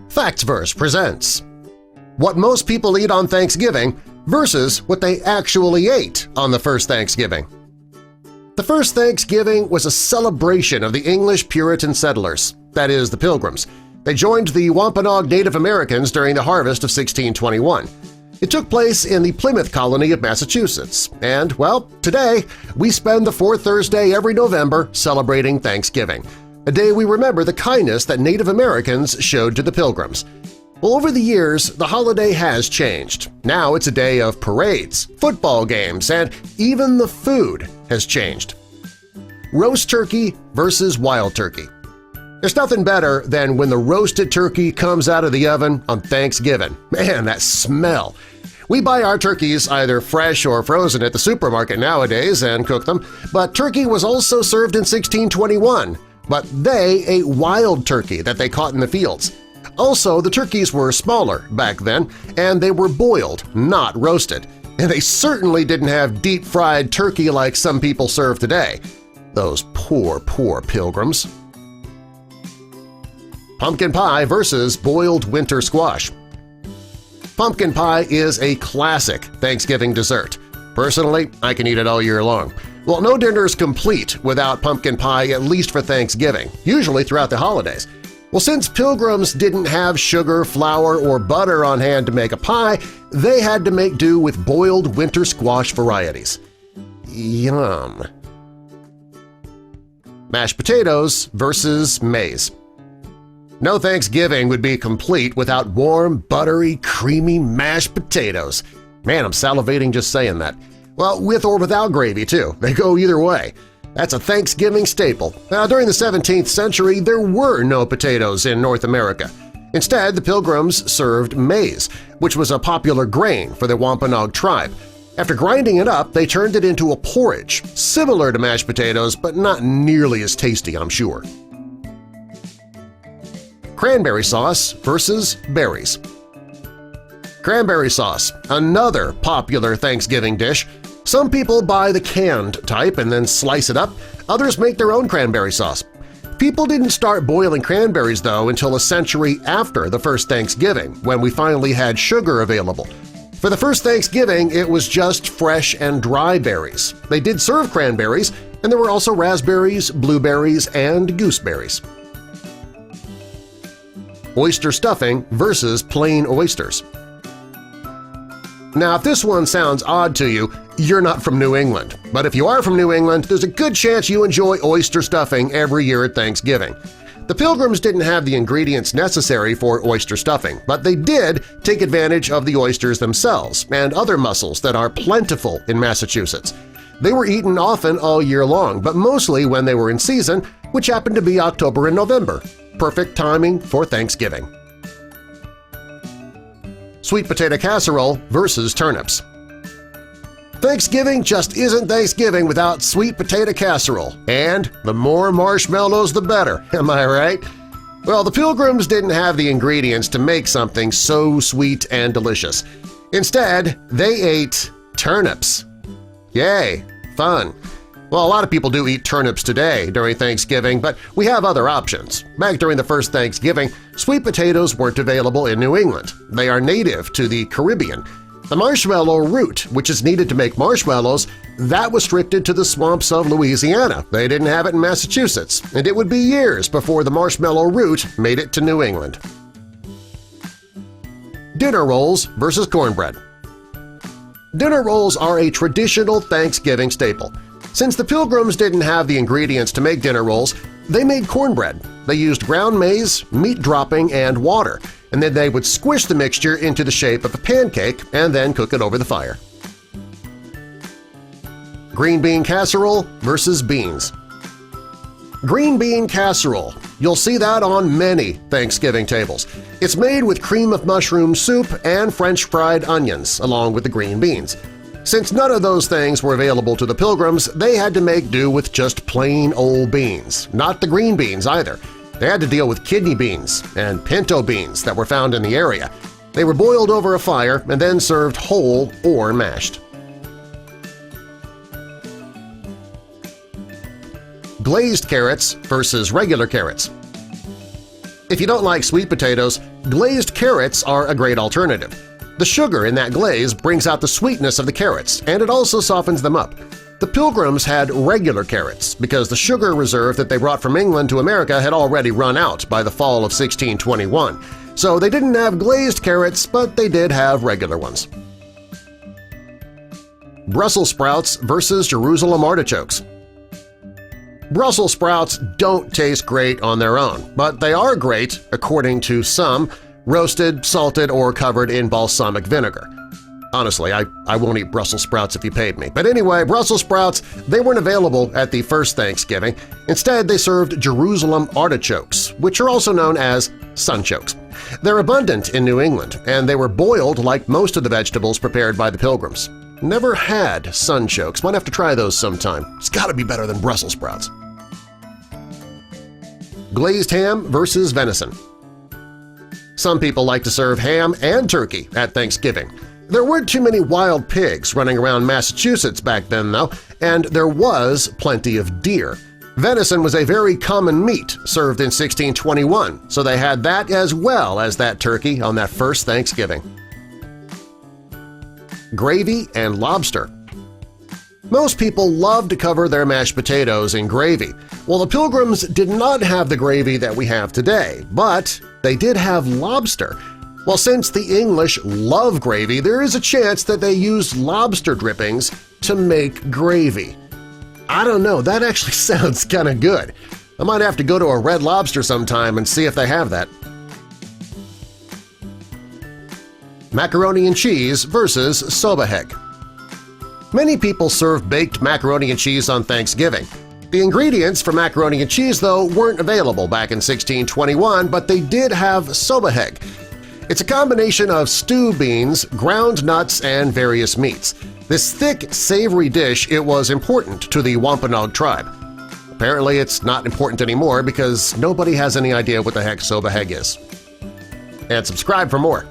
Factsverse presents what most people eat on Thanksgiving versus what they actually ate on the first Thanksgiving. The first Thanksgiving was a celebration of the English Puritan settlers, that is, the Pilgrims. They joined the Wampanoag Native Americans during the harvest of 1621. It took place in the Plymouth colony of Massachusetts, and, well, today we spend the fourth Thursday every November celebrating Thanksgiving, a day we remember the kindness that Native Americans showed to the Pilgrims. Well, over the years, the holiday has changed. Now it's a day of parades, football games, and even the food has changed. Roast turkey versus wild turkey. There's nothing better than when the roasted turkey comes out of the oven on Thanksgiving. Man, that smell! We buy our turkeys either fresh or frozen at the supermarket nowadays and cook them, but turkey was also served in 1621, but they ate wild turkey that they caught in the fields. Also, the turkeys were smaller back then, and they were boiled, not roasted, and they certainly didn't have deep-fried turkey like some people serve today. Those poor, poor Pilgrims. Pumpkin pie versus boiled winter squash. Pumpkin pie is a classic Thanksgiving dessert. Personally, I can eat it all year long. Well, no dinner is complete without pumpkin pie, at least for Thanksgiving, usually throughout the holidays. Well, since Pilgrims didn't have sugar, flour, or butter on hand to make a pie, they had to make do with boiled winter squash varieties. Yum! Mashed potatoes versus maize. No Thanksgiving would be complete without warm, buttery, creamy mashed potatoes. Man, I'm salivating just saying that. Well, with or without gravy, too. They go either way. That's a Thanksgiving staple. Now, during the 17th century, there were no potatoes in North America. Instead, the Pilgrims served maize, which was a popular grain for the Wampanoag tribe. After grinding it up, they turned it into a porridge, similar to mashed potatoes but not nearly as tasty, I'm sure. Cranberry sauce versus berries. Cranberry sauce, another popular Thanksgiving dish. Some people buy the canned type and then slice it up, others make their own cranberry sauce. People didn't start boiling cranberries, though, until a century after the first Thanksgiving, when we finally had sugar available. For the first Thanksgiving, it was just fresh and dry berries. They did serve cranberries, and there were also raspberries, blueberries, and gooseberries. Oyster stuffing versus plain oysters. Now, if this one sounds odd to you, you're not from New England. But if you are from New England, there's a good chance you enjoy oyster stuffing every year at Thanksgiving. The Pilgrims didn't have the ingredients necessary for oyster stuffing, but they did take advantage of the oysters themselves and other mussels that are plentiful in Massachusetts. They were eaten often all year long, but mostly when they were in season, which happened to be October and November. Perfect timing for Thanksgiving. Sweet potato casserole versus turnips. Thanksgiving just isn't Thanksgiving without sweet potato casserole, and the more marshmallows the better, am I right? Well, the Pilgrims didn't have the ingredients to make something so sweet and delicious. Instead, they ate turnips. Yay, fun! Well, a lot of people do eat turnips today during Thanksgiving, but we have other options. Back during the first Thanksgiving, sweet potatoes weren't available in New England. They are native to the Caribbean. The marshmallow root, which is needed to make marshmallows, that was restricted to the swamps of Louisiana. They didn't have it in Massachusetts, and it would be years before the marshmallow root made it to New England. Dinner rolls versus cornbread. Dinner rolls are a traditional Thanksgiving staple. Since the Pilgrims didn't have the ingredients to make dinner rolls, they made cornbread. They used ground maize, meat dropping, and water, and then they would squish the mixture into the shape of a pancake and then cook it over the fire. Green bean casserole versus beans. Green bean casserole. You'll see that on many Thanksgiving tables. It's made with cream of mushroom soup and French fried onions along with the green beans. Since none of those things were available to the Pilgrims, they had to make do with just plain old beans, not the green beans either. They had to deal with kidney beans and pinto beans that were found in the area. They were boiled over a fire and then served whole or mashed. Glazed carrots versus regular carrots. If you don't like sweet potatoes, glazed carrots are a great alternative. The sugar in that glaze brings out the sweetness of the carrots, and it also softens them up. The Pilgrims had regular carrots because the sugar reserve that they brought from England to America had already run out by the fall of 1621, so they didn't have glazed carrots, but they did have regular ones. Brussels sprouts versus Jerusalem artichokes. Brussels sprouts don't taste great on their own, but they are great, according to some, roasted, salted, or covered in balsamic vinegar. Honestly, I won't eat Brussels sprouts if you paid me. But anyway, Brussels sprouts, they weren't available at the first Thanksgiving. Instead, they served Jerusalem artichokes, which are also known as sunchokes. They're abundant in New England, and they were boiled like most of the vegetables prepared by the Pilgrims. Never had sunchokes. Might have to try those sometime. It's gotta be better than Brussels sprouts. Glazed ham versus venison. Some people like to serve ham and turkey at Thanksgiving. There weren't too many wild pigs running around Massachusetts back then, though, and there was plenty of deer. Venison was a very common meat served in 1621, so they had that as well as that turkey on that first Thanksgiving. Gravy and lobster. Most people love to cover their mashed potatoes in gravy. Well, the Pilgrims did not have the gravy that we have today, but they did have lobster. Well, since the English love gravy, there is a chance that they used lobster drippings to make gravy. I don't know, that actually sounds kind of good. I might have to go to a Red Lobster sometime and see if they have that. Macaroni and cheese versus sobaheg. Many people serve baked macaroni and cheese on Thanksgiving. The ingredients for macaroni and cheese, though, weren't available back in 1621, but they did have sobaheg. It's a combination of stew beans, ground nuts, and various meats. This thick, savory dish, it was important to the Wampanoag tribe. Apparently it's not important anymore because nobody has any idea what the heck sobaheg is. And subscribe for more.